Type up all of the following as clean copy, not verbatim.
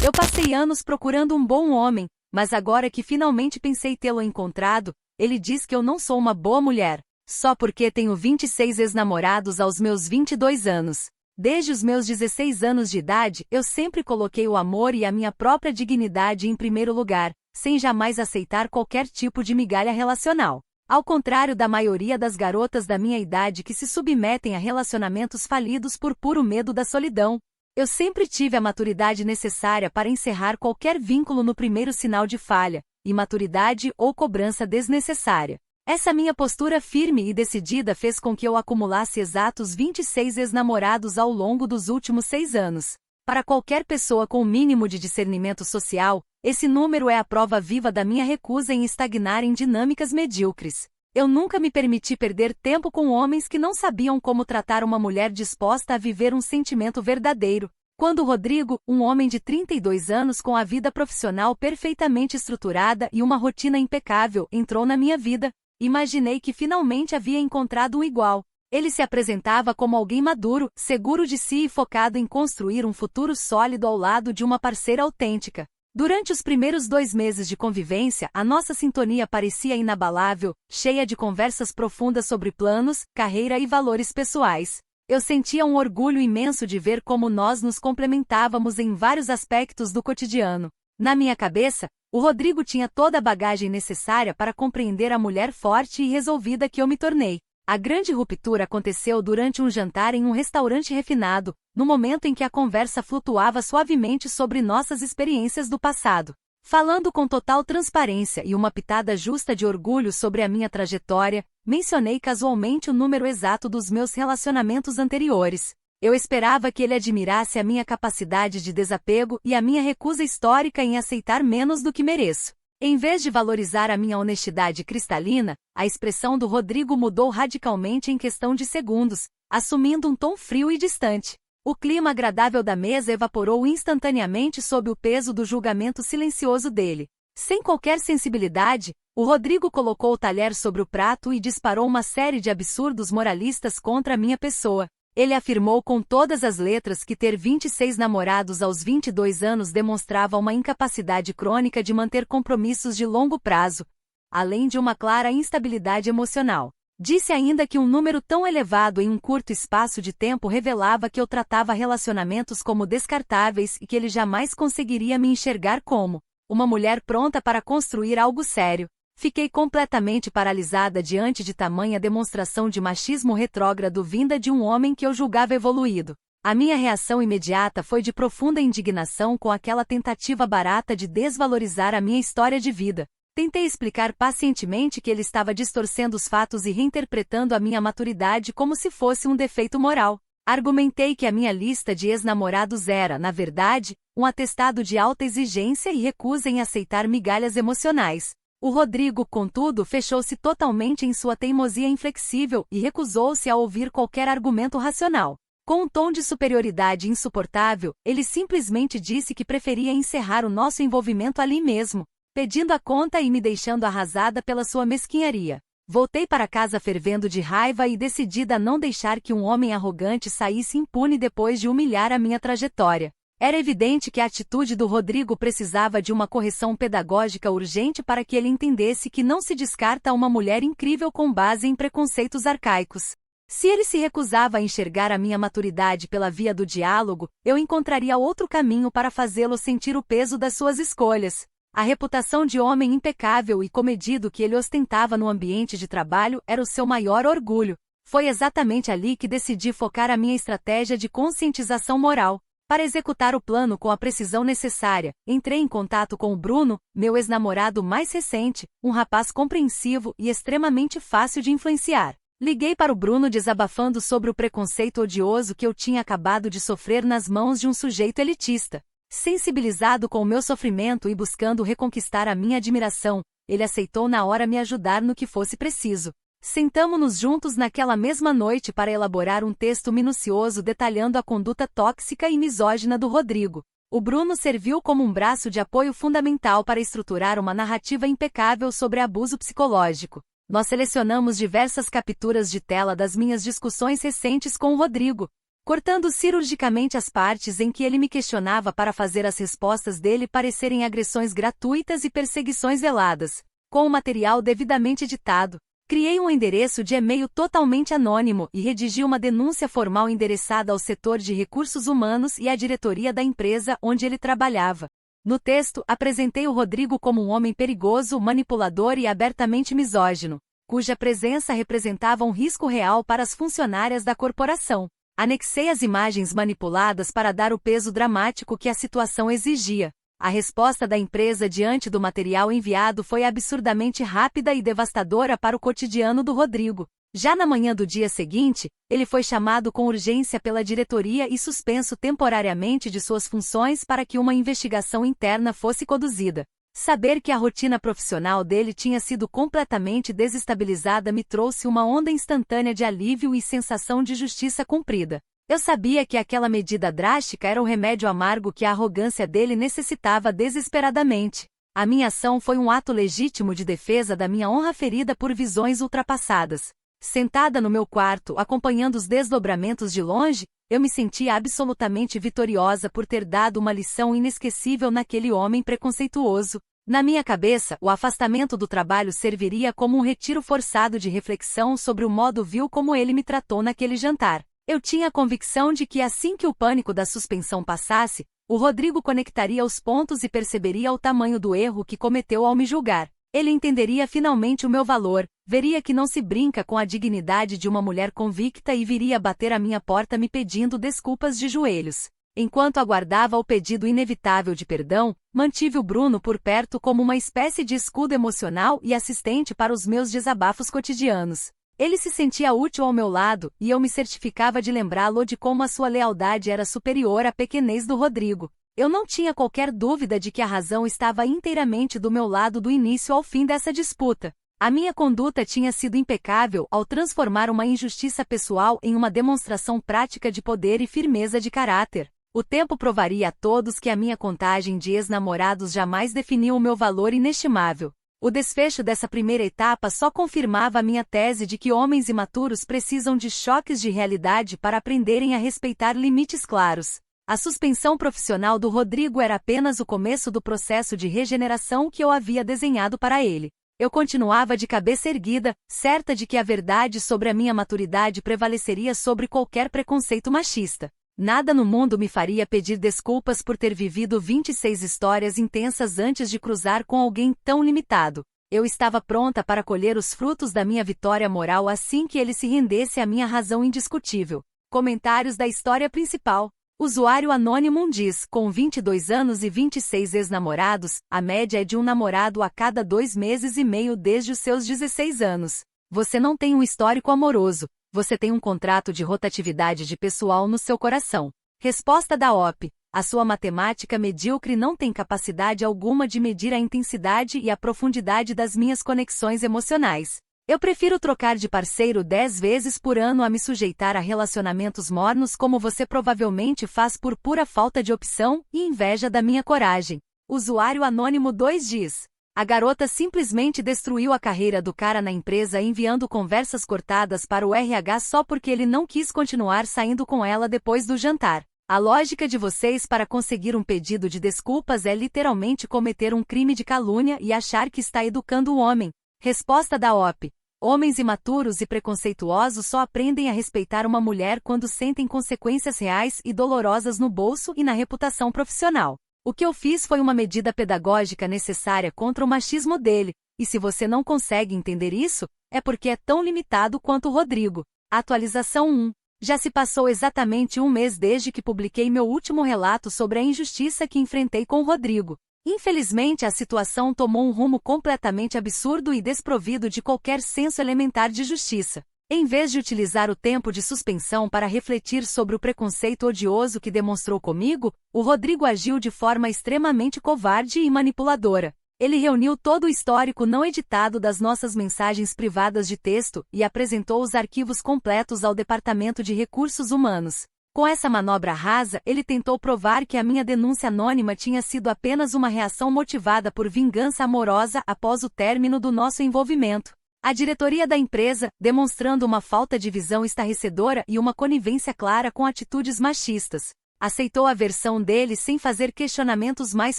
Eu passei anos procurando um bom homem, mas agora que finalmente pensei tê-lo encontrado, ele diz que eu não sou uma boa mulher, só porque tenho 26 ex-namorados aos meus 22 anos. Desde os meus 16 anos de idade, eu sempre coloquei o amor e a minha própria dignidade em primeiro lugar, sem jamais aceitar qualquer tipo de migalha relacional. Ao contrário da maioria das garotas da minha idade que se submetem a relacionamentos falidos por puro medo da solidão, eu sempre tive a maturidade necessária para encerrar qualquer vínculo no primeiro sinal de falha, imaturidade ou cobrança desnecessária. Essa minha postura firme e decidida fez com que eu acumulasse exatos 26 ex-namorados ao longo dos últimos 6 anos. Para qualquer pessoa com o mínimo de discernimento social, esse número é a prova viva da minha recusa em estagnar em dinâmicas medíocres. Eu nunca me permiti perder tempo com homens que não sabiam como tratar uma mulher disposta a viver um sentimento verdadeiro. Quando Rodrigo, um homem de 32 anos com a vida profissional perfeitamente estruturada e uma rotina impecável, entrou na minha vida, imaginei que finalmente havia encontrado um igual. Ele se apresentava como alguém maduro, seguro de si e focado em construir um futuro sólido ao lado de uma parceira autêntica. Durante os primeiros 2 meses de convivência, a nossa sintonia parecia inabalável, cheia de conversas profundas sobre planos, carreira e valores pessoais. Eu sentia um orgulho imenso de ver como nós nos complementávamos em vários aspectos do cotidiano. Na minha cabeça, o Rodrigo tinha toda a bagagem necessária para compreender a mulher forte e resolvida que eu me tornei. A grande ruptura aconteceu durante um jantar em um restaurante refinado, no momento em que a conversa flutuava suavemente sobre nossas experiências do passado. Falando com total transparência e uma pitada justa de orgulho sobre a minha trajetória, mencionei casualmente o número exato dos meus relacionamentos anteriores. Eu esperava que ele admirasse a minha capacidade de desapego e a minha recusa histórica em aceitar menos do que mereço. Em vez de valorizar a minha honestidade cristalina, a expressão do Rodrigo mudou radicalmente em questão de segundos, assumindo um tom frio e distante. O clima agradável da mesa evaporou instantaneamente sob o peso do julgamento silencioso dele. Sem qualquer sensibilidade, o Rodrigo colocou o talher sobre o prato e disparou uma série de absurdos moralistas contra a minha pessoa. Ele afirmou com todas as letras que ter 26 namorados aos 22 anos demonstrava uma incapacidade crônica de manter compromissos de longo prazo, além de uma clara instabilidade emocional. Disse ainda que um número tão elevado em um curto espaço de tempo revelava que eu tratava relacionamentos como descartáveis e que ele jamais conseguiria me enxergar como uma mulher pronta para construir algo sério. Fiquei completamente paralisada diante de tamanha demonstração de machismo retrógrado vinda de um homem que eu julgava evoluído. A minha reação imediata foi de profunda indignação com aquela tentativa barata de desvalorizar a minha história de vida. Tentei explicar pacientemente que ele estava distorcendo os fatos e reinterpretando a minha maturidade como se fosse um defeito moral. Argumentei que a minha lista de ex-namorados era, na verdade, um atestado de alta exigência e recusa em aceitar migalhas emocionais. O Rodrigo, contudo, fechou-se totalmente em sua teimosia inflexível e recusou-se a ouvir qualquer argumento racional. Com um tom de superioridade insuportável, ele simplesmente disse que preferia encerrar o nosso envolvimento ali mesmo, pedindo a conta e me deixando arrasada pela sua mesquinharia. Voltei para casa fervendo de raiva e decidida a não deixar que um homem arrogante saísse impune depois de humilhar a minha trajetória. Era evidente que a atitude do Rodrigo precisava de uma correção pedagógica urgente para que ele entendesse que não se descarta uma mulher incrível com base em preconceitos arcaicos. Se ele se recusava a enxergar a minha maturidade pela via do diálogo, eu encontraria outro caminho para fazê-lo sentir o peso das suas escolhas. A reputação de homem impecável e comedido que ele ostentava no ambiente de trabalho era o seu maior orgulho. Foi exatamente ali que decidi focar a minha estratégia de conscientização moral. Para executar o plano com a precisão necessária, entrei em contato com o Bruno, meu ex-namorado mais recente, um rapaz compreensivo e extremamente fácil de influenciar. Liguei para o Bruno desabafando sobre o preconceito odioso que eu tinha acabado de sofrer nas mãos de um sujeito elitista. Sensibilizado com o meu sofrimento e buscando reconquistar a minha admiração, ele aceitou na hora me ajudar no que fosse preciso. Sentamo-nos juntos naquela mesma noite para elaborar um texto minucioso detalhando a conduta tóxica e misógina do Rodrigo. O Bruno serviu como um braço de apoio fundamental para estruturar uma narrativa impecável sobre abuso psicológico. Nós selecionamos diversas capturas de tela das minhas discussões recentes com o Rodrigo. cortando cirurgicamente as partes em que ele me questionava para fazer as respostas dele parecerem agressões gratuitas e perseguições veladas. Com o material devidamente editado, criei um endereço de e-mail totalmente anônimo e redigi uma denúncia formal endereçada ao setor de recursos humanos e à diretoria da empresa onde ele trabalhava. No texto, apresentei o Rodrigo como um homem perigoso, manipulador e abertamente misógino, cuja presença representava um risco real para as funcionárias da corporação. Anexei as imagens manipuladas para dar o peso dramático que a situação exigia. A resposta da empresa diante do material enviado foi absurdamente rápida e devastadora para o cotidiano do Rodrigo. Já na manhã do dia seguinte, ele foi chamado com urgência pela diretoria e suspenso temporariamente de suas funções para que uma investigação interna fosse conduzida. Saber que a rotina profissional dele tinha sido completamente desestabilizada me trouxe uma onda instantânea de alívio e sensação de justiça cumprida. Eu sabia que aquela medida drástica era o remédio amargo que a arrogância dele necessitava desesperadamente. A minha ação foi um ato legítimo de defesa da minha honra ferida por visões ultrapassadas. Sentada no meu quarto, acompanhando os desdobramentos de longe, eu me sentia absolutamente vitoriosa por ter dado uma lição inesquecível naquele homem preconceituoso. Na minha cabeça, o afastamento do trabalho serviria como um retiro forçado de reflexão sobre o modo vil como ele me tratou naquele jantar. Eu tinha a convicção de que assim que o pânico da suspensão passasse, o Rodrigo conectaria os pontos e perceberia o tamanho do erro que cometeu ao me julgar. Ele entenderia finalmente o meu valor, veria que não se brinca com a dignidade de uma mulher convicta e viria bater à minha porta me pedindo desculpas de joelhos. Enquanto aguardava o pedido inevitável de perdão, mantive o Bruno por perto como uma espécie de escudo emocional e assistente para os meus desabafos cotidianos. Ele se sentia útil ao meu lado, e eu me certificava de lembrá-lo de como a sua lealdade era superior à pequenez do Rodrigo. Eu não tinha qualquer dúvida de que a razão estava inteiramente do meu lado do início ao fim dessa disputa. A minha conduta tinha sido impecável ao transformar uma injustiça pessoal em uma demonstração prática de poder e firmeza de caráter. O tempo provaria a todos que a minha contagem de ex-namorados jamais definiu o meu valor inestimável. O desfecho dessa primeira etapa só confirmava a minha tese de que homens imaturos precisam de choques de realidade para aprenderem a respeitar limites claros. A suspensão profissional do Rodrigo era apenas o começo do processo de regeneração que eu havia desenhado para ele. Eu continuava de cabeça erguida, certa de que a verdade sobre a minha maturidade prevaleceria sobre qualquer preconceito machista. Nada no mundo me faria pedir desculpas por ter vivido 26 histórias intensas antes de cruzar com alguém tão limitado. Eu estava pronta para colher os frutos da minha vitória moral assim que ele se rendesse à minha razão indiscutível. Comentários da história principal. Usuário anônimo diz, com 22 anos e 26 ex-namorados, a média é de um namorado a cada 2 meses e meio desde os seus 16 anos. Você não tem um histórico amoroso, você tem um contrato de rotatividade de pessoal no seu coração. Resposta da OP. A sua matemática medíocre não tem capacidade alguma de medir a intensidade e a profundidade das minhas conexões emocionais. Eu prefiro trocar de parceiro 10 vezes por ano a me sujeitar a relacionamentos mornos como você provavelmente faz por pura falta de opção e inveja da minha coragem. Usuário anônimo 2 diz. A garota simplesmente destruiu a carreira do cara na empresa enviando conversas cortadas para o RH só porque ele não quis continuar saindo com ela depois do jantar. A lógica de vocês para conseguir um pedido de desculpas é literalmente cometer um crime de calúnia e achar que está educando o homem. Resposta da OP. Homens imaturos e preconceituosos só aprendem a respeitar uma mulher quando sentem consequências reais e dolorosas no bolso e na reputação profissional. O que eu fiz foi uma medida pedagógica necessária contra o machismo dele, e se você não consegue entender isso, é porque é tão limitado quanto o Rodrigo. Atualização 1. Já se passou exatamente um mês desde que publiquei meu último relato sobre a injustiça que enfrentei com o Rodrigo. Infelizmente a situação tomou um rumo completamente absurdo e desprovido de qualquer senso elementar de justiça. Em vez de utilizar o tempo de suspensão para refletir sobre o preconceito odioso que demonstrou comigo, o Rodrigo agiu de forma extremamente covarde e manipuladora. Ele reuniu todo o histórico não editado das nossas mensagens privadas de texto e apresentou os arquivos completos ao Departamento de Recursos Humanos. Com essa manobra rasa, ele tentou provar que a minha denúncia anônima tinha sido apenas uma reação motivada por vingança amorosa após o término do nosso envolvimento. A diretoria da empresa, demonstrando uma falta de visão estarrecedora e uma conivência clara com atitudes machistas, aceitou a versão deles sem fazer questionamentos mais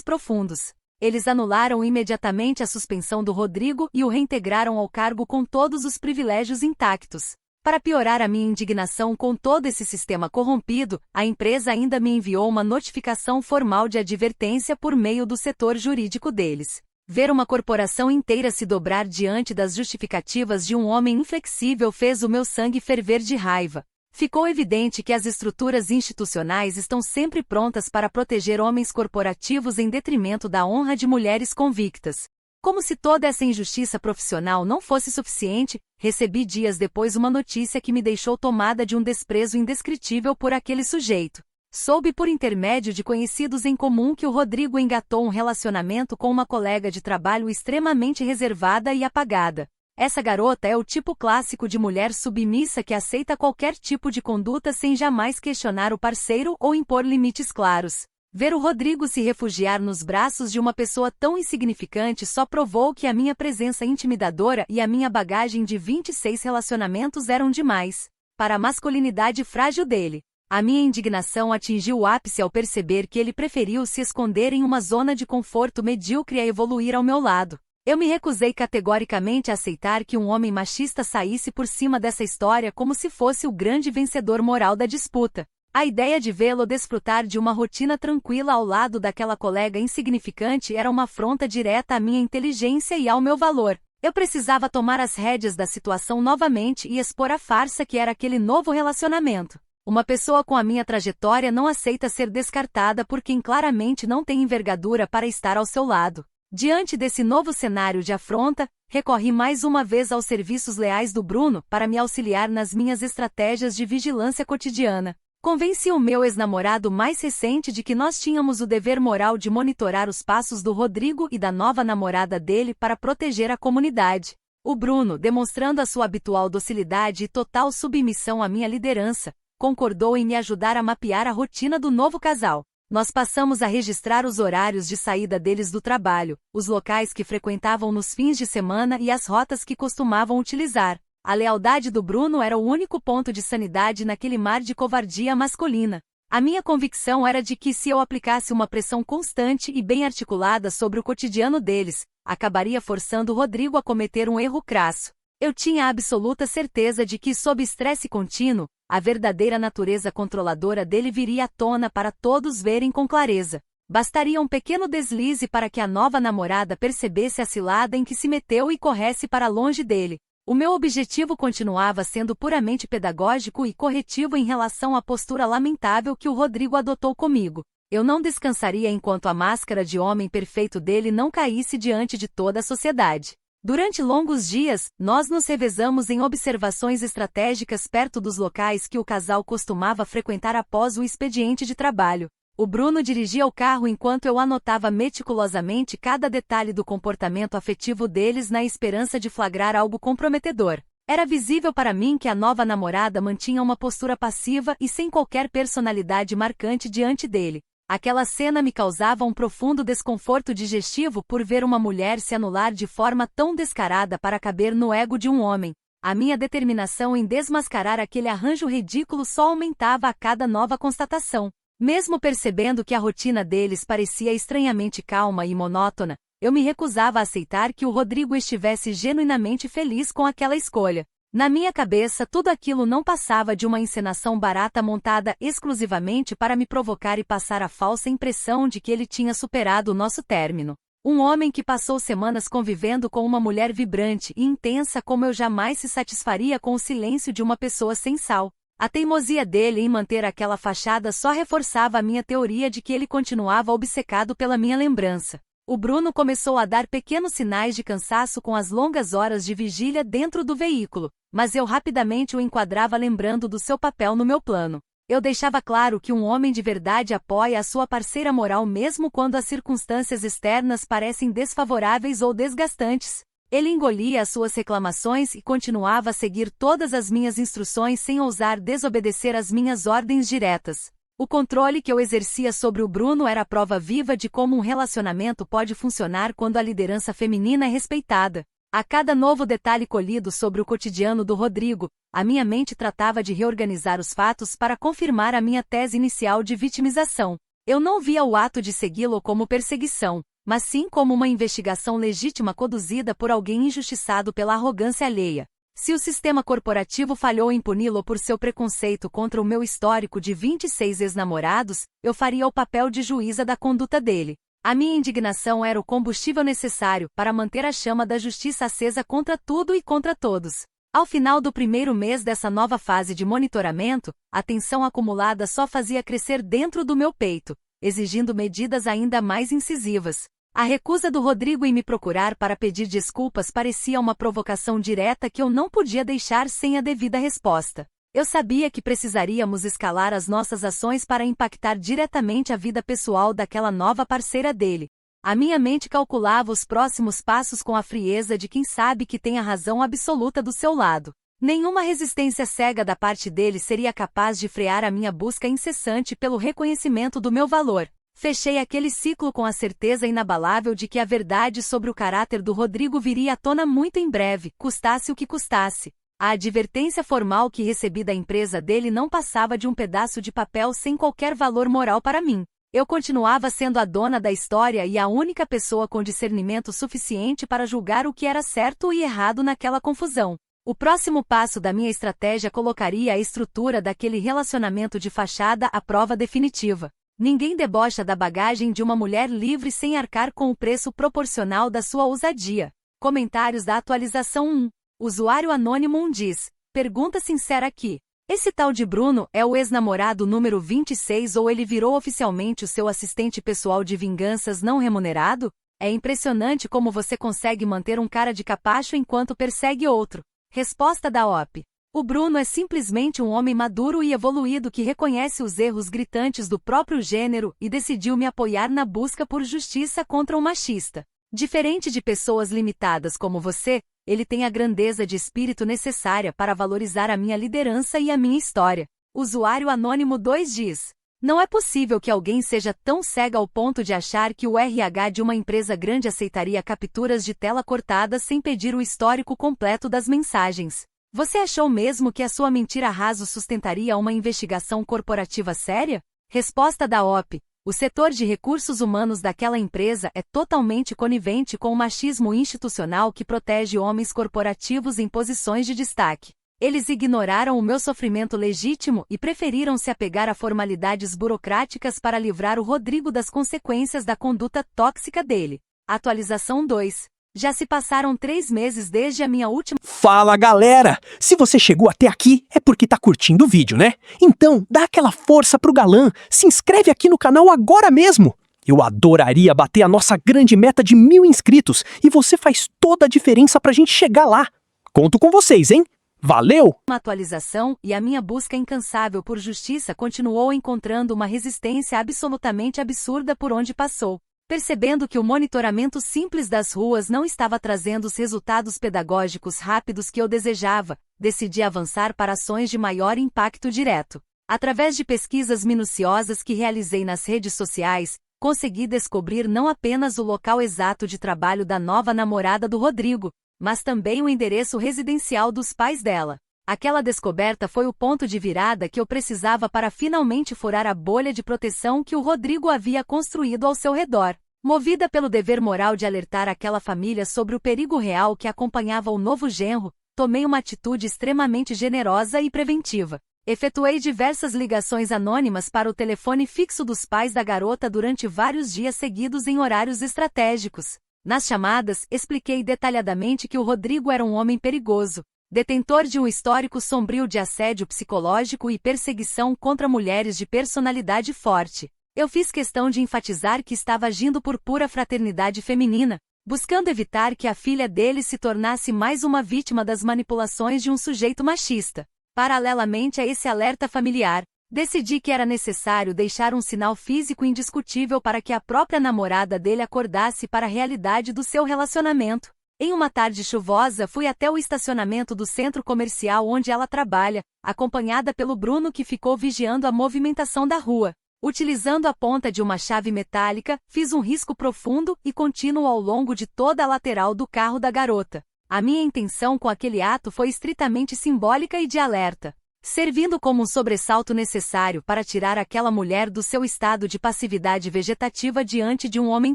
profundos. Eles anularam imediatamente a suspensão do Rodrigo e o reintegraram ao cargo com todos os privilégios intactos. Para piorar a minha indignação com todo esse sistema corrompido, a empresa ainda me enviou uma notificação formal de advertência por meio do setor jurídico deles. Ver uma corporação inteira se dobrar diante das justificativas de um homem inflexível fez o meu sangue ferver de raiva. Ficou evidente que as estruturas institucionais estão sempre prontas para proteger homens corporativos em detrimento da honra de mulheres convictas. Como se toda essa injustiça profissional não fosse suficiente, recebi dias depois uma notícia que me deixou tomada de um desprezo indescritível por aquele sujeito. Soube por intermédio de conhecidos em comum que o Rodrigo engatou um relacionamento com uma colega de trabalho extremamente reservada e apagada. Essa garota é o tipo clássico de mulher submissa que aceita qualquer tipo de conduta sem jamais questionar o parceiro ou impor limites claros. Ver o Rodrigo se refugiar nos braços de uma pessoa tão insignificante só provou que a minha presença intimidadora e a minha bagagem de 26 relacionamentos eram demais para a masculinidade frágil dele. A minha indignação atingiu o ápice ao perceber que ele preferiu se esconder em uma zona de conforto medíocre a evoluir ao meu lado. Eu me recusei categoricamente a aceitar que um homem machista saísse por cima dessa história como se fosse o grande vencedor moral da disputa. A ideia de vê-lo desfrutar de uma rotina tranquila ao lado daquela colega insignificante era uma afronta direta à minha inteligência e ao meu valor. Eu precisava tomar as rédeas da situação novamente e expor a farsa que era aquele novo relacionamento. Uma pessoa com a minha trajetória não aceita ser descartada por quem claramente não tem envergadura para estar ao seu lado. Diante desse novo cenário de afronta, recorri mais uma vez aos serviços leais do Bruno para me auxiliar nas minhas estratégias de vigilância cotidiana. Convenci o meu ex-namorado mais recente de que nós tínhamos o dever moral de monitorar os passos do Rodrigo e da nova namorada dele para proteger a comunidade. O Bruno, demonstrando a sua habitual docilidade e total submissão à minha liderança, concordou em me ajudar a mapear a rotina do novo casal. Nós passamos a registrar os horários de saída deles do trabalho, os locais que frequentavam nos fins de semana e as rotas que costumavam utilizar. A lealdade do Bruno era o único ponto de sanidade naquele mar de covardia masculina. A minha convicção era de que se eu aplicasse uma pressão constante e bem articulada sobre o cotidiano deles, acabaria forçando Rodrigo a cometer um erro crasso. Eu tinha a absoluta certeza de que, sob estresse contínuo, a verdadeira natureza controladora dele viria à tona para todos verem com clareza. Bastaria um pequeno deslize para que a nova namorada percebesse a cilada em que se meteu e corresse para longe dele. O meu objetivo continuava sendo puramente pedagógico e corretivo em relação à postura lamentável que o Rodrigo adotou comigo. Eu não descansaria enquanto a máscara de homem perfeito dele não caísse diante de toda a sociedade. Durante longos dias, nós nos revezamos em observações estratégicas perto dos locais que o casal costumava frequentar após o expediente de trabalho. O Bruno dirigia o carro enquanto eu anotava meticulosamente cada detalhe do comportamento afetivo deles na esperança de flagrar algo comprometedor. Era visível para mim que a nova namorada mantinha uma postura passiva e sem qualquer personalidade marcante diante dele. Aquela cena me causava um profundo desconforto digestivo por ver uma mulher se anular de forma tão descarada para caber no ego de um homem. A minha determinação em desmascarar aquele arranjo ridículo só aumentava a cada nova constatação. Mesmo percebendo que a rotina deles parecia estranhamente calma e monótona, eu me recusava a aceitar que o Rodrigo estivesse genuinamente feliz com aquela escolha. Na minha cabeça, tudo aquilo não passava de uma encenação barata montada exclusivamente para me provocar e passar a falsa impressão de que ele tinha superado o nosso término. Um homem que passou semanas convivendo com uma mulher vibrante e intensa como eu jamais se satisfaria com o silêncio de uma pessoa sem sal. A teimosia dele em manter aquela fachada só reforçava a minha teoria de que ele continuava obcecado pela minha lembrança. O Bruno começou a dar pequenos sinais de cansaço com as longas horas de vigília dentro do veículo, mas eu rapidamente o enquadrava lembrando do seu papel no meu plano. Eu deixava claro que um homem de verdade apoia a sua parceira moral mesmo quando as circunstâncias externas parecem desfavoráveis ou desgastantes. Ele engolia as suas reclamações e continuava a seguir todas as minhas instruções sem ousar desobedecer às minhas ordens diretas. O controle que eu exercia sobre o Bruno era a prova viva de como um relacionamento pode funcionar quando a liderança feminina é respeitada. A cada novo detalhe colhido sobre o cotidiano do Rodrigo, a minha mente tratava de reorganizar os fatos para confirmar a minha tese inicial de vitimização. Eu não via o ato de segui-lo como perseguição, mas sim como uma investigação legítima conduzida por alguém injustiçado pela arrogância alheia. Se o sistema corporativo falhou em puni-lo por seu preconceito contra o meu histórico de 26 ex-namorados, eu faria o papel de juíza da conduta dele. A minha indignação era o combustível necessário para manter a chama da justiça acesa contra tudo e contra todos. Ao final do primeiro mês dessa nova fase de monitoramento, a tensão acumulada só fazia crescer dentro do meu peito, exigindo medidas ainda mais incisivas. A recusa do Rodrigo em me procurar para pedir desculpas parecia uma provocação direta que eu não podia deixar sem a devida resposta. Eu sabia que precisaríamos escalar as nossas ações para impactar diretamente a vida pessoal daquela nova parceira dele. A minha mente calculava os próximos passos com a frieza de quem sabe que tem a razão absoluta do seu lado. Nenhuma resistência cega da parte dele seria capaz de frear a minha busca incessante pelo reconhecimento do meu valor. Fechei aquele ciclo com a certeza inabalável de que a verdade sobre o caráter do Rodrigo viria à tona muito em breve, custasse o que custasse. A advertência formal que recebi da empresa dele não passava de um pedaço de papel sem qualquer valor moral para mim. Eu continuava sendo a dona da história e a única pessoa com discernimento suficiente para julgar o que era certo e errado naquela confusão. O próximo passo da minha estratégia colocaria a estrutura daquele relacionamento de fachada à prova definitiva. Ninguém debocha da bagagem de uma mulher livre sem arcar com o preço proporcional da sua ousadia. Comentários da atualização 1. Usuário anônimo 1 diz: pergunta sincera aqui. Esse tal de Bruno é o ex-namorado número 26 ou ele virou oficialmente o seu assistente pessoal de vinganças não remunerado? É impressionante como você consegue manter um cara de capacho enquanto persegue outro. Resposta da OP. O Bruno é simplesmente um homem maduro e evoluído que reconhece os erros gritantes do próprio gênero e decidiu me apoiar na busca por justiça contra um machista. Diferente de pessoas limitadas como você, ele tem a grandeza de espírito necessária para valorizar a minha liderança e a minha história. Usuário anônimo 2 diz: não é possível que alguém seja tão cega ao ponto de achar que o RH de uma empresa grande aceitaria capturas de tela cortadas sem pedir o histórico completo das mensagens. Você achou mesmo que a sua mentira raso sustentaria uma investigação corporativa séria? Resposta da OP. O setor de recursos humanos daquela empresa é totalmente conivente com o machismo institucional que protege homens corporativos em posições de destaque. Eles ignoraram o meu sofrimento legítimo e preferiram se apegar a formalidades burocráticas para livrar o Rodrigo das consequências da conduta tóxica dele. Atualização 2. Já se passaram 3 meses desde a minha última... Fala, galera! Se você chegou até aqui, é porque tá curtindo o vídeo, né? Então, dá aquela força pro galã, se inscreve aqui no canal agora mesmo! Eu adoraria bater a nossa grande meta de 1000 inscritos e você faz toda a diferença pra gente chegar lá. Conto com vocês, hein? Valeu! Uma atualização e a minha busca incansável por justiça continuou encontrando uma resistência absolutamente absurda por onde passou. Percebendo que o monitoramento simples das ruas não estava trazendo os resultados pedagógicos rápidos que eu desejava, decidi avançar para ações de maior impacto direto. Através de pesquisas minuciosas que realizei nas redes sociais, consegui descobrir não apenas o local exato de trabalho da nova namorada do Rodrigo, mas também o endereço residencial dos pais dela. Aquela descoberta foi o ponto de virada que eu precisava para finalmente furar a bolha de proteção que o Rodrigo havia construído ao seu redor. Movida pelo dever moral de alertar aquela família sobre o perigo real que acompanhava o novo genro, tomei uma atitude extremamente generosa e preventiva. Efetuei diversas ligações anônimas para o telefone fixo dos pais da garota durante vários dias seguidos em horários estratégicos. Nas chamadas, expliquei detalhadamente que o Rodrigo era um homem perigoso, detentor de um histórico sombrio de assédio psicológico e perseguição contra mulheres de personalidade forte. Eu fiz questão de enfatizar que estava agindo por pura fraternidade feminina, buscando evitar que a filha dele se tornasse mais uma vítima das manipulações de um sujeito machista. Paralelamente a esse alerta familiar, decidi que era necessário deixar um sinal físico indiscutível para que a própria namorada dele acordasse para a realidade do seu relacionamento. Em uma tarde chuvosa, fui até o estacionamento do centro comercial onde ela trabalha, acompanhada pelo Bruno que ficou vigiando a movimentação da rua. Utilizando a ponta de uma chave metálica, fiz um risco profundo e contínuo ao longo de toda a lateral do carro da garota. A minha intenção com aquele ato foi estritamente simbólica e de alerta, servindo como um sobressalto necessário para tirar aquela mulher do seu estado de passividade vegetativa diante de um homem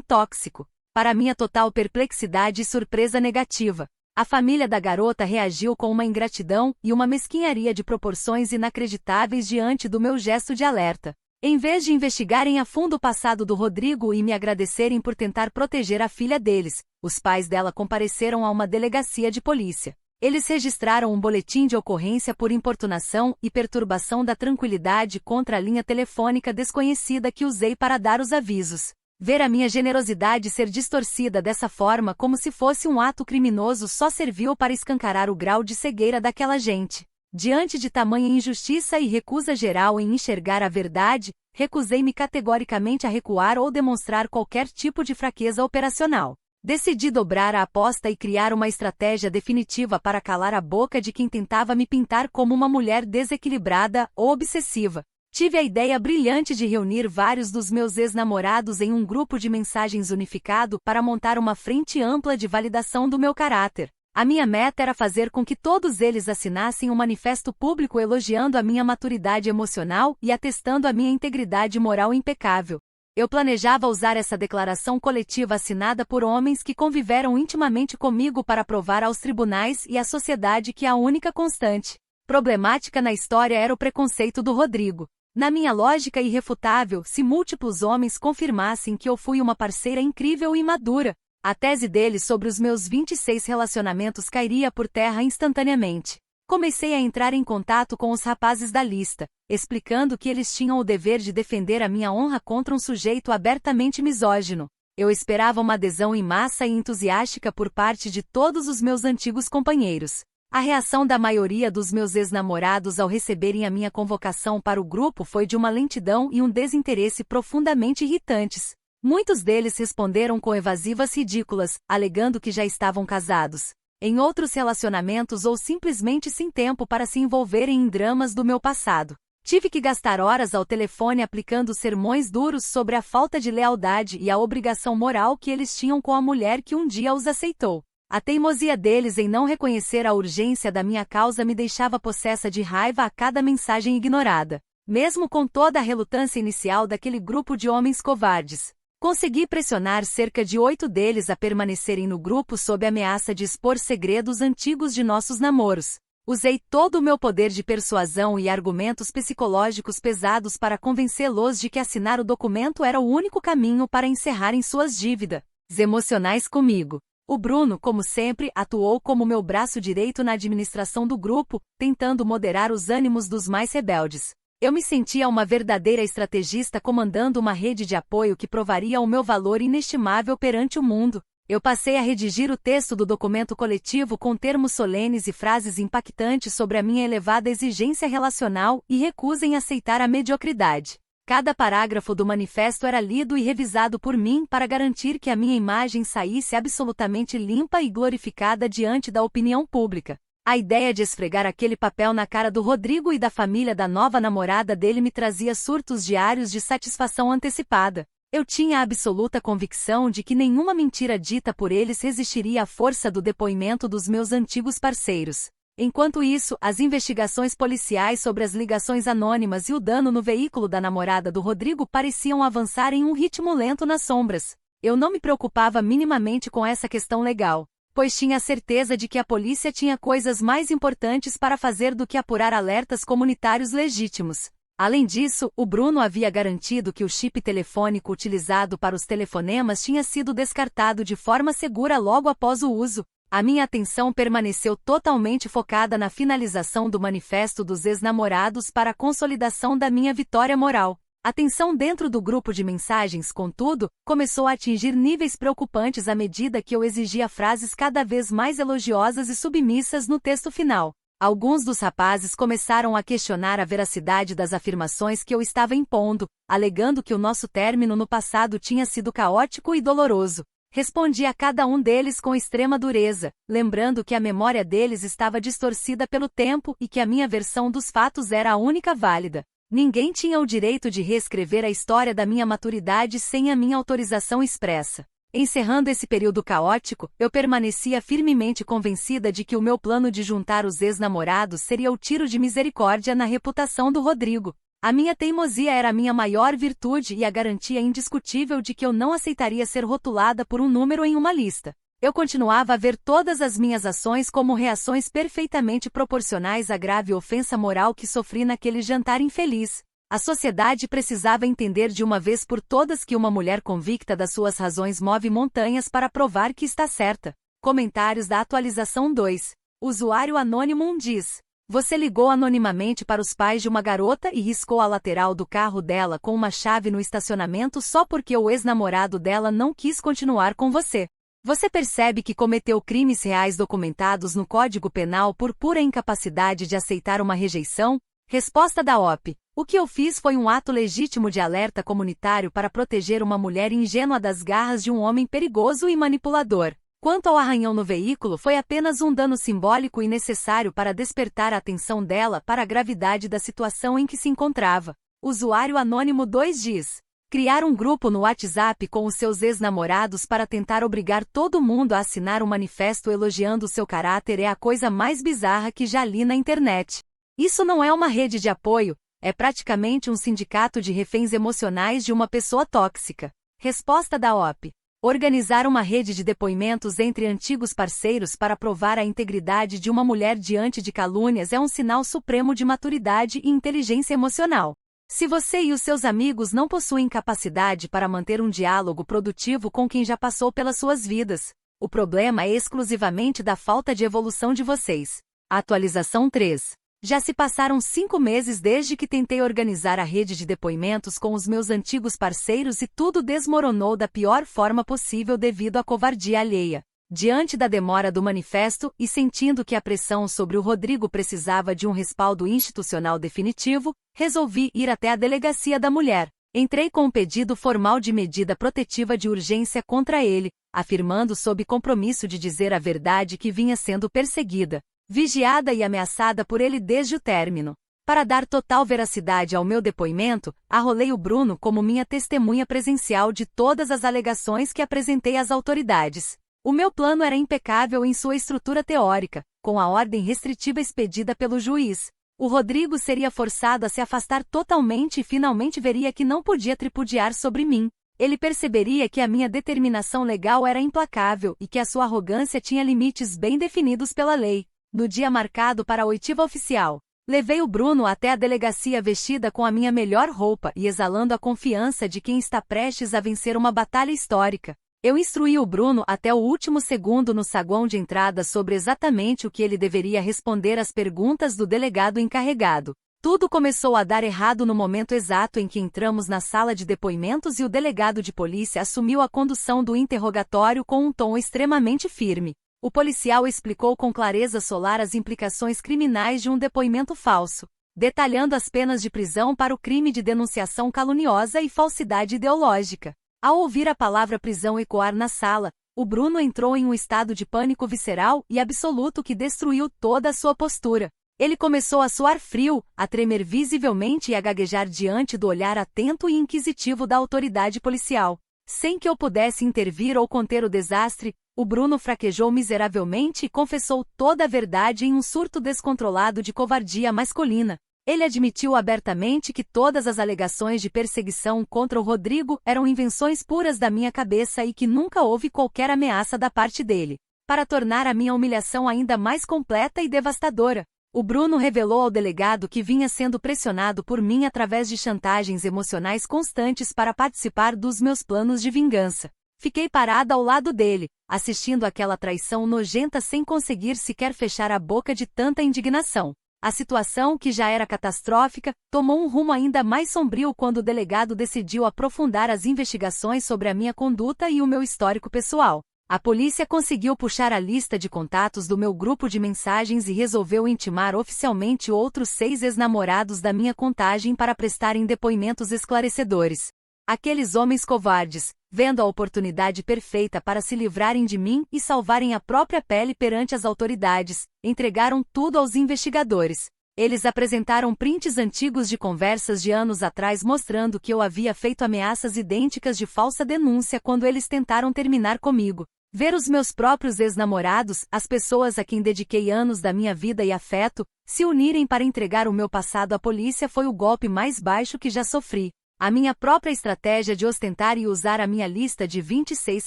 tóxico. Para minha total perplexidade e surpresa negativa, a família da garota reagiu com uma ingratidão e uma mesquinharia de proporções inacreditáveis diante do meu gesto de alerta. Em vez de investigarem a fundo o passado do Rodrigo e me agradecerem por tentar proteger a filha deles, os pais dela compareceram a uma delegacia de polícia. Eles registraram um boletim de ocorrência por importunação e perturbação da tranquilidade contra a linha telefônica desconhecida que usei para dar os avisos. Ver a minha generosidade ser distorcida dessa forma como se fosse um ato criminoso só serviu para escancarar o grau de cegueira daquela gente. Diante de tamanha injustiça e recusa geral em enxergar a verdade, recusei-me categoricamente a recuar ou demonstrar qualquer tipo de fraqueza operacional. Decidi dobrar a aposta e criar uma estratégia definitiva para calar a boca de quem tentava me pintar como uma mulher desequilibrada ou obsessiva. Tive a ideia brilhante de reunir vários dos meus ex-namorados em um grupo de mensagens unificado para montar uma frente ampla de validação do meu caráter. A minha meta era fazer com que todos eles assinassem um manifesto público elogiando a minha maturidade emocional e atestando a minha integridade moral impecável. Eu planejava usar essa declaração coletiva assinada por homens que conviveram intimamente comigo para provar aos tribunais e à sociedade que a única constante problemática na história era o preconceito do Rodrigo. Na minha lógica irrefutável, se múltiplos homens confirmassem que eu fui uma parceira incrível e madura, a tese deles sobre os meus 26 relacionamentos cairia por terra instantaneamente. Comecei a entrar em contato com os rapazes da lista, explicando que eles tinham o dever de defender a minha honra contra um sujeito abertamente misógino. Eu esperava uma adesão em massa e entusiástica por parte de todos os meus antigos companheiros. A reação da maioria dos meus ex-namorados ao receberem a minha convocação para o grupo foi de uma lentidão e um desinteresse profundamente irritantes. Muitos deles responderam com evasivas ridículas, alegando que já estavam casados, em outros relacionamentos ou simplesmente sem tempo para se envolverem em dramas do meu passado. Tive que gastar horas ao telefone aplicando sermões duros sobre a falta de lealdade e a obrigação moral que eles tinham com a mulher que um dia os aceitou. A teimosia deles em não reconhecer a urgência da minha causa me deixava possessa de raiva a cada mensagem ignorada. Mesmo com toda a relutância inicial daquele grupo de homens covardes, consegui pressionar cerca de 8 deles a permanecerem no grupo sob ameaça de expor segredos antigos de nossos namoros. Usei todo o meu poder de persuasão e argumentos psicológicos pesados para convencê-los de que assinar o documento era o único caminho para encerrarem suas dívidas emocionais comigo. O Bruno, como sempre, atuou como meu braço direito na administração do grupo, tentando moderar os ânimos dos mais rebeldes. Eu me sentia uma verdadeira estrategista comandando uma rede de apoio que provaria o meu valor inestimável perante o mundo. Eu passei a redigir o texto do documento coletivo com termos solenes e frases impactantes sobre a minha elevada exigência relacional e recusa em aceitar a mediocridade. Cada parágrafo do manifesto era lido e revisado por mim para garantir que a minha imagem saísse absolutamente limpa e glorificada diante da opinião pública. A ideia de esfregar aquele papel na cara do Rodrigo e da família da nova namorada dele me trazia surtos diários de satisfação antecipada. Eu tinha a absoluta convicção de que nenhuma mentira dita por eles resistiria à força do depoimento dos meus antigos parceiros. Enquanto isso, as investigações policiais sobre as ligações anônimas e o dano no veículo da namorada do Rodrigo pareciam avançar em um ritmo lento nas sombras. Eu não me preocupava minimamente com essa questão legal, pois tinha certeza de que a polícia tinha coisas mais importantes para fazer do que apurar alertas comunitários legítimos. Além disso, o Bruno havia garantido que o chip telefônico utilizado para os telefonemas tinha sido descartado de forma segura logo após o uso. A minha atenção permaneceu totalmente focada na finalização do manifesto dos ex-namorados para a consolidação da minha vitória moral. A tensão dentro do grupo de mensagens, contudo, começou a atingir níveis preocupantes à medida que eu exigia frases cada vez mais elogiosas e submissas no texto final. Alguns dos rapazes começaram a questionar a veracidade das afirmações que eu estava impondo, alegando que o nosso término no passado tinha sido caótico e doloroso. Respondi a cada um deles com extrema dureza, lembrando que a memória deles estava distorcida pelo tempo e que a minha versão dos fatos era a única válida. Ninguém tinha o direito de reescrever a história da minha maturidade sem a minha autorização expressa. Encerrando esse período caótico, eu permanecia firmemente convencida de que o meu plano de juntar os ex-namorados seria o tiro de misericórdia na reputação do Rodrigo. A minha teimosia era a minha maior virtude e a garantia indiscutível de que eu não aceitaria ser rotulada por um número em uma lista. Eu continuava a ver todas as minhas ações como reações perfeitamente proporcionais à grave ofensa moral que sofri naquele jantar infeliz. A sociedade precisava entender de uma vez por todas que uma mulher convicta das suas razões move montanhas para provar que está certa. Comentários da atualização 2. Usuário Anônimo diz: você ligou anonimamente para os pais de uma garota e riscou a lateral do carro dela com uma chave no estacionamento só porque o ex-namorado dela não quis continuar com você. Você percebe que cometeu crimes reais documentados no Código Penal por pura incapacidade de aceitar uma rejeição? Resposta da OP. O que eu fiz foi um ato legítimo de alerta comunitário para proteger uma mulher ingênua das garras de um homem perigoso e manipulador. Quanto ao arranhão no veículo, foi apenas um dano simbólico e necessário para despertar a atenção dela para a gravidade da situação em que se encontrava. Usuário Anônimo 2 diz: criar um grupo no WhatsApp com os seus ex-namorados para tentar obrigar todo mundo a assinar um manifesto elogiando seu caráter é a coisa mais bizarra que já li na internet. Isso não é uma rede de apoio, é praticamente um sindicato de reféns emocionais de uma pessoa tóxica. Resposta da OP. Organizar uma rede de depoimentos entre antigos parceiros para provar a integridade de uma mulher diante de calúnias é um sinal supremo de maturidade e inteligência emocional. Se você e os seus amigos não possuem capacidade para manter um diálogo produtivo com quem já passou pelas suas vidas, o problema é exclusivamente da falta de evolução de vocês. Atualização 3. Já se passaram 5 meses desde que tentei organizar a rede de depoimentos com os meus antigos parceiros e tudo desmoronou da pior forma possível devido à covardia alheia. Diante da demora do manifesto e sentindo que a pressão sobre o Rodrigo precisava de um respaldo institucional definitivo, resolvi ir até a Delegacia da Mulher. Entrei com um pedido formal de medida protetiva de urgência contra ele, afirmando sob compromisso de dizer a verdade que vinha sendo perseguida, vigiada e ameaçada por ele desde o término. Para dar total veracidade ao meu depoimento, arrolei o Bruno como minha testemunha presencial de todas as alegações que apresentei às autoridades. O meu plano era impecável em sua estrutura teórica, com a ordem restritiva expedida pelo juiz. O Rodrigo seria forçado a se afastar totalmente e finalmente veria que não podia tripudiar sobre mim. Ele perceberia que a minha determinação legal era implacável e que a sua arrogância tinha limites bem definidos pela lei. No dia marcado para a oitiva oficial, levei o Bruno até a delegacia vestida com a minha melhor roupa e exalando a confiança de quem está prestes a vencer uma batalha histórica. Eu instruí o Bruno até o último segundo no saguão de entrada sobre exatamente o que ele deveria responder às perguntas do delegado encarregado. Tudo começou a dar errado no momento exato em que entramos na sala de depoimentos e o delegado de polícia assumiu a condução do interrogatório com um tom extremamente firme. O policial explicou com clareza solar as implicações criminais de um depoimento falso, detalhando as penas de prisão para o crime de denunciação caluniosa e falsidade ideológica. Ao ouvir a palavra prisão ecoar na sala, o Bruno entrou em um estado de pânico visceral e absoluto que destruiu toda a sua postura. Ele começou a suar frio, a tremer visivelmente e a gaguejar diante do olhar atento e inquisitivo da autoridade policial. Sem que eu pudesse intervir ou conter o desastre, o Bruno fraquejou miseravelmente e confessou toda a verdade em um surto descontrolado de covardia masculina. Ele admitiu abertamente que todas as alegações de perseguição contra o Rodrigo eram invenções puras da minha cabeça e que nunca houve qualquer ameaça da parte dele. Para tornar a minha humilhação ainda mais completa e devastadora, o Bruno revelou ao delegado que vinha sendo pressionado por mim através de chantagens emocionais constantes para participar dos meus planos de vingança. Fiquei parada ao lado dele, assistindo àquela traição nojenta sem conseguir sequer fechar a boca de tanta indignação. A situação, que já era catastrófica, tomou um rumo ainda mais sombrio quando o delegado decidiu aprofundar as investigações sobre a minha conduta e o meu histórico pessoal. A polícia conseguiu puxar a lista de contatos do meu grupo de mensagens e resolveu intimar oficialmente outros 6 ex-namorados da minha contagem para prestarem depoimentos esclarecedores. Aqueles homens covardes, vendo a oportunidade perfeita para se livrarem de mim e salvarem a própria pele perante as autoridades, entregaram tudo aos investigadores. Eles apresentaram prints antigos de conversas de anos atrás mostrando que eu havia feito ameaças idênticas de falsa denúncia quando eles tentaram terminar comigo. Ver os meus próprios ex-namorados, as pessoas a quem dediquei anos da minha vida e afeto, se unirem para entregar o meu passado à polícia foi o golpe mais baixo que já sofri. A minha própria estratégia de ostentar e usar a minha lista de 26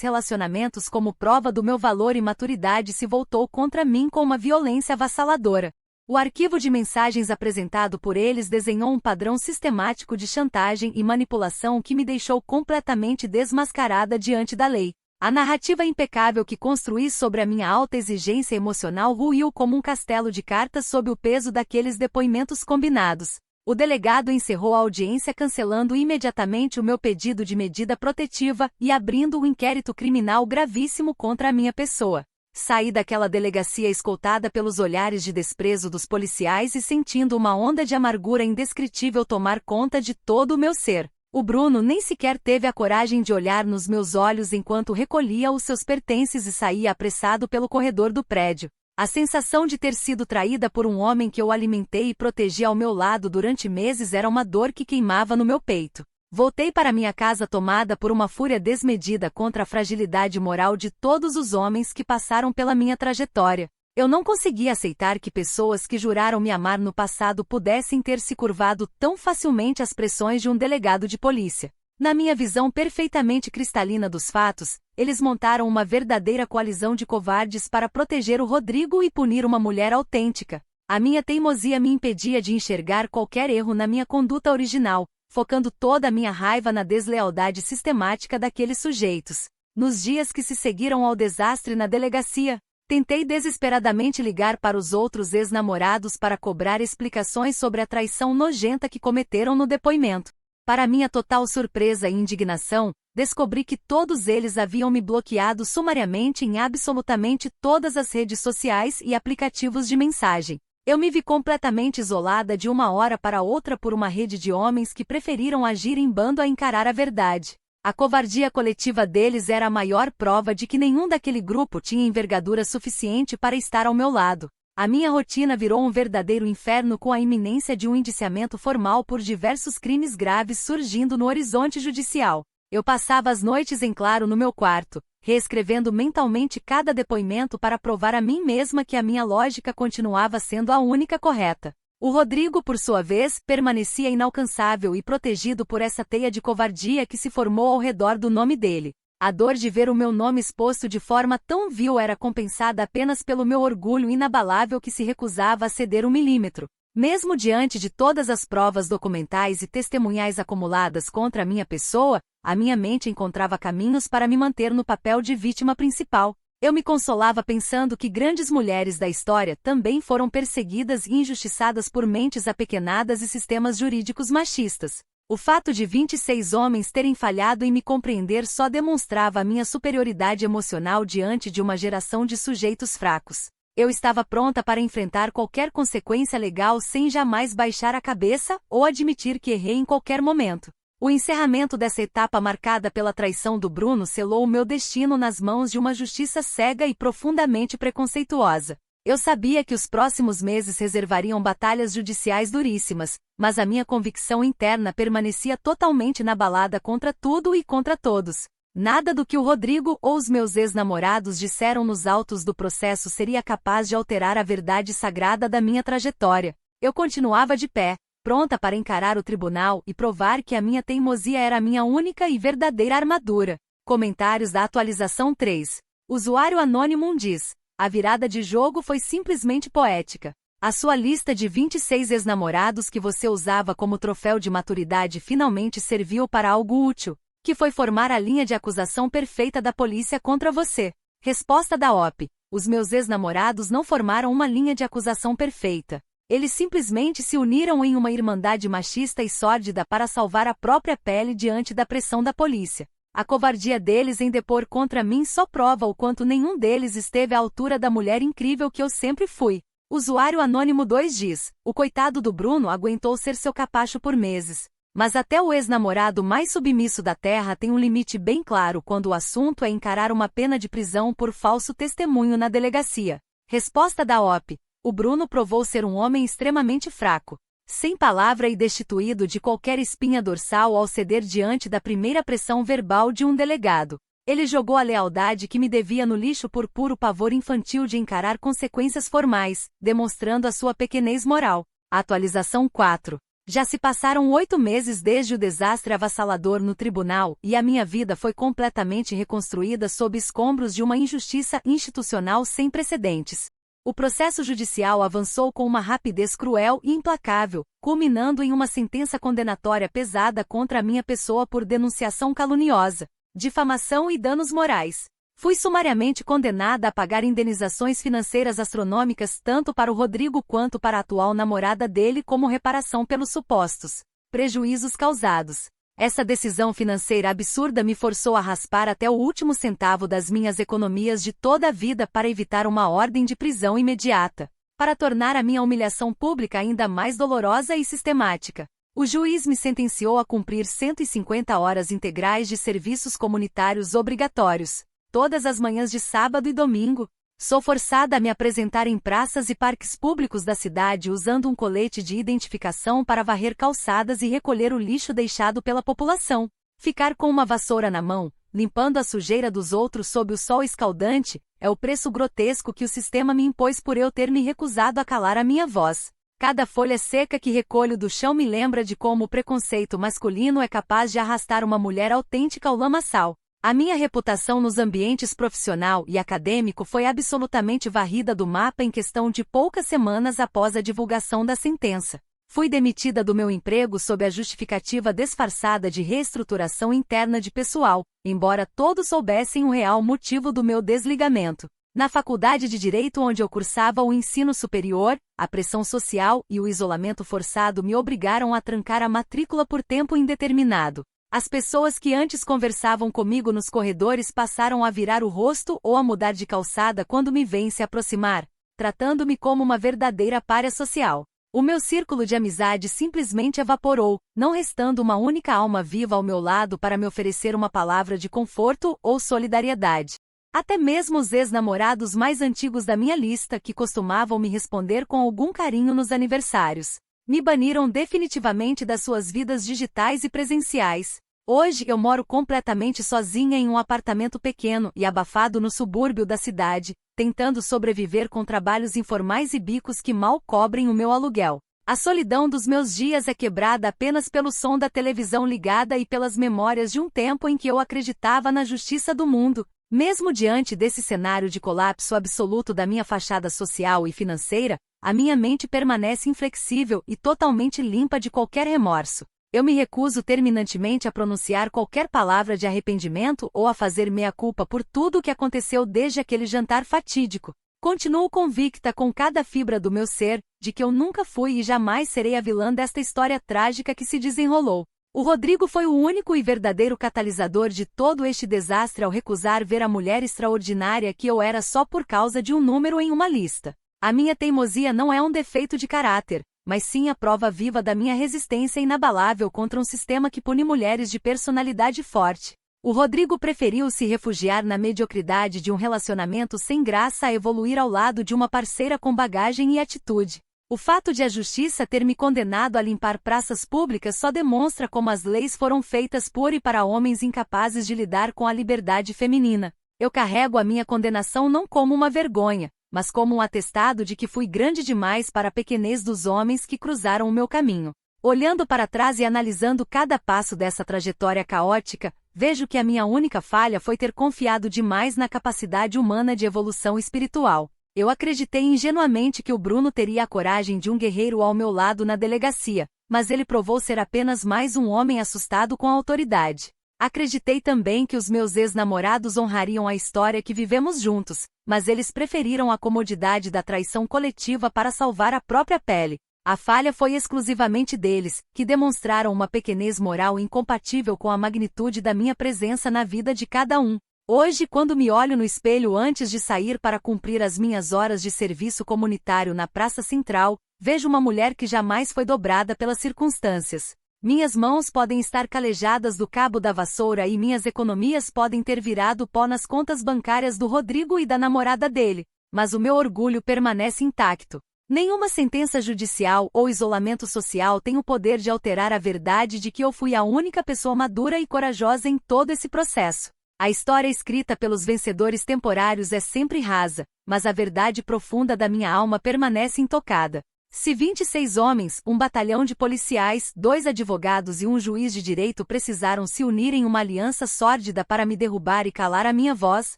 relacionamentos como prova do meu valor e maturidade se voltou contra mim com uma violência avassaladora. O arquivo de mensagens apresentado por eles desenhou um padrão sistemático de chantagem e manipulação que me deixou completamente desmascarada diante da lei. A narrativa impecável que construí sobre a minha alta exigência emocional ruiu como um castelo de cartas sob o peso daqueles depoimentos combinados. O delegado encerrou a audiência cancelando imediatamente o meu pedido de medida protetiva e abrindo um inquérito criminal gravíssimo contra a minha pessoa. Saí daquela delegacia escoltada pelos olhares de desprezo dos policiais e sentindo uma onda de amargura indescritível tomar conta de todo o meu ser. O Bruno nem sequer teve a coragem de olhar nos meus olhos enquanto recolhia os seus pertences e saía apressado pelo corredor do prédio. A sensação de ter sido traída por um homem que eu alimentei e protegi ao meu lado durante meses era uma dor que queimava no meu peito. Voltei para minha casa tomada por uma fúria desmedida contra a fragilidade moral de todos os homens que passaram pela minha trajetória. Eu não conseguia aceitar que pessoas que juraram me amar no passado pudessem ter se curvado tão facilmente às pressões de um delegado de polícia. Na minha visão perfeitamente cristalina dos fatos, eles montaram uma verdadeira coalizão de covardes para proteger o Rodrigo e punir uma mulher autêntica. A minha teimosia me impedia de enxergar qualquer erro na minha conduta original, focando toda a minha raiva na deslealdade sistemática daqueles sujeitos. Nos dias que se seguiram ao desastre na delegacia, tentei desesperadamente ligar para os outros ex-namorados para cobrar explicações sobre a traição nojenta que cometeram no depoimento. Para minha total surpresa e indignação, descobri que todos eles haviam me bloqueado sumariamente em absolutamente todas as redes sociais e aplicativos de mensagem. Eu me vi completamente isolada de uma hora para outra por uma rede de homens que preferiram agir em bando a encarar a verdade. A covardia coletiva deles era a maior prova de que nenhum daquele grupo tinha envergadura suficiente para estar ao meu lado. A minha rotina virou um verdadeiro inferno com a iminência de um indiciamento formal por diversos crimes graves surgindo no horizonte judicial. Eu passava as noites em claro no meu quarto, reescrevendo mentalmente cada depoimento para provar a mim mesma que a minha lógica continuava sendo a única correta. O Rodrigo, por sua vez, permanecia inalcançável e protegido por essa teia de covardia que se formou ao redor do nome dele. A dor de ver o meu nome exposto de forma tão vil era compensada apenas pelo meu orgulho inabalável que se recusava a ceder um milímetro. Mesmo diante de todas as provas documentais e testemunhais acumuladas contra a minha pessoa, a minha mente encontrava caminhos para me manter no papel de vítima principal. Eu me consolava pensando que grandes mulheres da história também foram perseguidas e injustiçadas por mentes apequenadas e sistemas jurídicos machistas. O fato de 26 homens terem falhado em me compreender só demonstrava a minha superioridade emocional diante de uma geração de sujeitos fracos. Eu estava pronta para enfrentar qualquer consequência legal sem jamais baixar a cabeça ou admitir que errei em qualquer momento. O encerramento dessa etapa marcada pela traição do Bruno selou o meu destino nas mãos de uma justiça cega e profundamente preconceituosa. Eu sabia que os próximos meses reservariam batalhas judiciais duríssimas, mas a minha convicção interna permanecia totalmente inabalada contra tudo e contra todos. Nada do que o Rodrigo ou os meus ex-namorados disseram nos autos do processo seria capaz de alterar a verdade sagrada da minha trajetória. Eu continuava de pé, pronta para encarar o tribunal e provar que a minha teimosia era a minha única e verdadeira armadura. Comentários da atualização 3. Usuário Anônimo diz: a virada de jogo foi simplesmente poética. A sua lista de 26 ex-namorados que você usava como troféu de maturidade finalmente serviu para algo útil, que foi formar a linha de acusação perfeita da polícia contra você. Resposta da OP: os meus ex-namorados não formaram uma linha de acusação perfeita. Eles simplesmente se uniram em uma irmandade machista e sórdida para salvar a própria pele diante da pressão da polícia. A covardia deles em depor contra mim só prova o quanto nenhum deles esteve à altura da mulher incrível que eu sempre fui. Usuário Anônimo 2 diz: o coitado do Bruno aguentou ser seu capacho por meses. Mas até o ex-namorado mais submisso da Terra tem um limite bem claro quando o assunto é encarar uma pena de prisão por falso testemunho na delegacia. Resposta da OP: O Bruno provou ser um homem extremamente fraco, sem palavra e destituído de qualquer espinha dorsal ao ceder diante da primeira pressão verbal de um delegado. Ele jogou a lealdade que me devia no lixo por puro pavor infantil de encarar consequências formais, demonstrando a sua pequenez moral. Atualização 4. Já se passaram 8 meses desde o desastre avassalador no tribunal e a minha vida foi completamente reconstruída sob escombros de uma injustiça institucional sem precedentes. O processo judicial avançou com uma rapidez cruel e implacável, culminando em uma sentença condenatória pesada contra a minha pessoa por denunciação caluniosa, difamação e danos morais. Fui sumariamente condenada a pagar indenizações financeiras astronômicas tanto para o Rodrigo quanto para a atual namorada dele como reparação pelos supostos prejuízos causados. Essa decisão financeira absurda me forçou a raspar até o último centavo das minhas economias de toda a vida para evitar uma ordem de prisão imediata, para tornar a minha humilhação pública ainda mais dolorosa e sistemática. O juiz me sentenciou a cumprir 150 horas integrais de serviços comunitários obrigatórios, todas as manhãs de sábado e domingo. Sou forçada a me apresentar em praças e parques públicos da cidade usando um colete de identificação para varrer calçadas e recolher o lixo deixado pela população. Ficar com uma vassoura na mão, limpando a sujeira dos outros sob o sol escaldante, é o preço grotesco que o sistema me impôs por eu ter me recusado a calar a minha voz. Cada folha seca que recolho do chão me lembra de como o preconceito masculino é capaz de arrastar uma mulher autêntica ao lamaçal. A minha reputação nos ambientes profissional e acadêmico foi absolutamente varrida do mapa em questão de poucas semanas após a divulgação da sentença. Fui demitida do meu emprego sob a justificativa disfarçada de reestruturação interna de pessoal, embora todos soubessem o real motivo do meu desligamento. Na faculdade de Direito onde eu cursava o ensino superior, a pressão social e o isolamento forçado me obrigaram a trancar a matrícula por tempo indeterminado. As pessoas que antes conversavam comigo nos corredores passaram a virar o rosto ou a mudar de calçada quando me veem se aproximar, tratando-me como uma verdadeira pária social. O meu círculo de amizade simplesmente evaporou, não restando uma única alma viva ao meu lado para me oferecer uma palavra de conforto ou solidariedade. Até mesmo os ex-namorados mais antigos da minha lista, que costumavam me responder com algum carinho nos aniversários, me baniram definitivamente das suas vidas digitais e presenciais. Hoje eu moro completamente sozinha em um apartamento pequeno e abafado no subúrbio da cidade, tentando sobreviver com trabalhos informais e bicos que mal cobrem o meu aluguel. A solidão dos meus dias é quebrada apenas pelo som da televisão ligada e pelas memórias de um tempo em que eu acreditava na justiça do mundo. Mesmo diante desse cenário de colapso absoluto da minha fachada social e financeira, a minha mente permanece inflexível e totalmente limpa de qualquer remorso. Eu me recuso terminantemente a pronunciar qualquer palavra de arrependimento ou a fazer meia-culpa por tudo o que aconteceu desde aquele jantar fatídico. Continuo convicta com cada fibra do meu ser, de que eu nunca fui e jamais serei a vilã desta história trágica que se desenrolou. O Rodrigo foi o único e verdadeiro catalisador de todo este desastre ao recusar ver a mulher extraordinária que eu era só por causa de um número em uma lista. A minha teimosia não é um defeito de caráter, mas sim a prova viva da minha resistência inabalável contra um sistema que pune mulheres de personalidade forte. O Rodrigo preferiu se refugiar na mediocridade de um relacionamento sem graça a evoluir ao lado de uma parceira com bagagem e atitude. O fato de a justiça ter me condenado a limpar praças públicas só demonstra como as leis foram feitas por e para homens incapazes de lidar com a liberdade feminina. Eu carrego a minha condenação não como uma vergonha, mas como um atestado de que fui grande demais para a pequenez dos homens que cruzaram o meu caminho. Olhando para trás e analisando cada passo dessa trajetória caótica, vejo que a minha única falha foi ter confiado demais na capacidade humana de evolução espiritual. Eu acreditei ingenuamente que o Bruno teria a coragem de um guerreiro ao meu lado na delegacia, mas ele provou ser apenas mais um homem assustado com a autoridade. Acreditei também que os meus ex-namorados honrariam a história que vivemos juntos, mas eles preferiram a comodidade da traição coletiva para salvar a própria pele. A falha foi exclusivamente deles, que demonstraram uma pequenez moral incompatível com a magnitude da minha presença na vida de cada um. Hoje, quando me olho no espelho antes de sair para cumprir as minhas horas de serviço comunitário na Praça Central, vejo uma mulher que jamais foi dobrada pelas circunstâncias. Minhas mãos podem estar calejadas do cabo da vassoura e minhas economias podem ter virado pó nas contas bancárias do Rodrigo e da namorada dele, mas o meu orgulho permanece intacto. Nenhuma sentença judicial ou isolamento social tem o poder de alterar a verdade de que eu fui a única pessoa madura e corajosa em todo esse processo. A história escrita pelos vencedores temporários é sempre rasa, mas a verdade profunda da minha alma permanece intocada. Se 26 homens, um batalhão de policiais, 2 advogados e um juiz de direito precisaram se unir em uma aliança sórdida para me derrubar e calar a minha voz,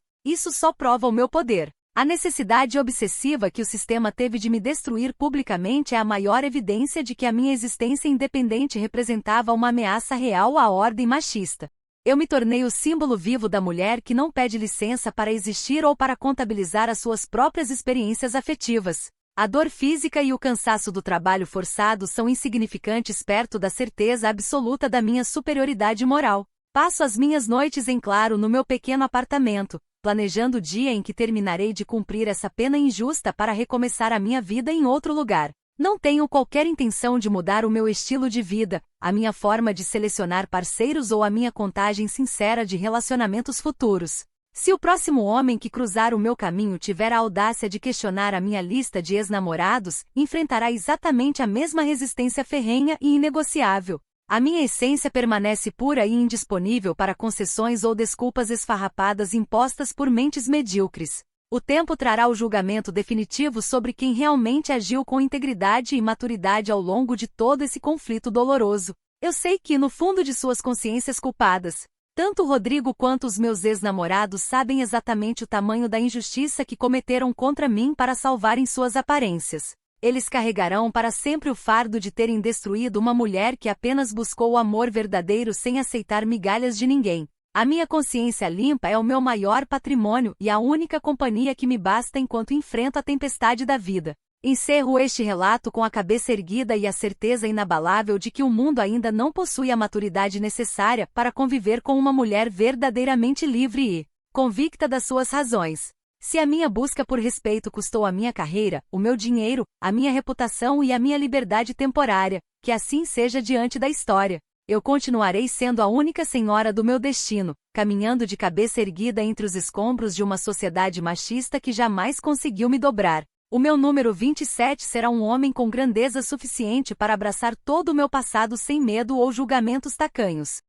isso só prova o meu poder. A necessidade obsessiva que o sistema teve de me destruir publicamente é a maior evidência de que a minha existência independente representava uma ameaça real à ordem machista. Eu me tornei o símbolo vivo da mulher que não pede licença para existir ou para contabilizar as suas próprias experiências afetivas. A dor física e o cansaço do trabalho forçado são insignificantes perto da certeza absoluta da minha superioridade moral. Passo as minhas noites em claro no meu pequeno apartamento, planejando o dia em que terminarei de cumprir essa pena injusta para recomeçar a minha vida em outro lugar. Não tenho qualquer intenção de mudar o meu estilo de vida, a minha forma de selecionar parceiros ou a minha contagem sincera de relacionamentos futuros. Se o próximo homem que cruzar o meu caminho tiver a audácia de questionar a minha lista de ex-namorados, enfrentará exatamente a mesma resistência ferrenha e inegociável. A minha essência permanece pura e indisponível para concessões ou desculpas esfarrapadas impostas por mentes medíocres. O tempo trará o julgamento definitivo sobre quem realmente agiu com integridade e maturidade ao longo de todo esse conflito doloroso. Eu sei que, no fundo de suas consciências culpadas, tanto Rodrigo quanto os meus ex-namorados sabem exatamente o tamanho da injustiça que cometeram contra mim para salvarem suas aparências. Eles carregarão para sempre o fardo de terem destruído uma mulher que apenas buscou o amor verdadeiro sem aceitar migalhas de ninguém. A minha consciência limpa é o meu maior patrimônio e a única companhia que me basta enquanto enfrento a tempestade da vida. Encerro este relato com a cabeça erguida e a certeza inabalável de que o mundo ainda não possui a maturidade necessária para conviver com uma mulher verdadeiramente livre e convicta das suas razões. Se a minha busca por respeito custou a minha carreira, o meu dinheiro, a minha reputação e a minha liberdade temporária, que assim seja diante da história. Eu continuarei sendo a única senhora do meu destino, caminhando de cabeça erguida entre os escombros de uma sociedade machista que jamais conseguiu me dobrar. O meu número 27 será um homem com grandeza suficiente para abraçar todo o meu passado sem medo ou julgamentos tacanhos.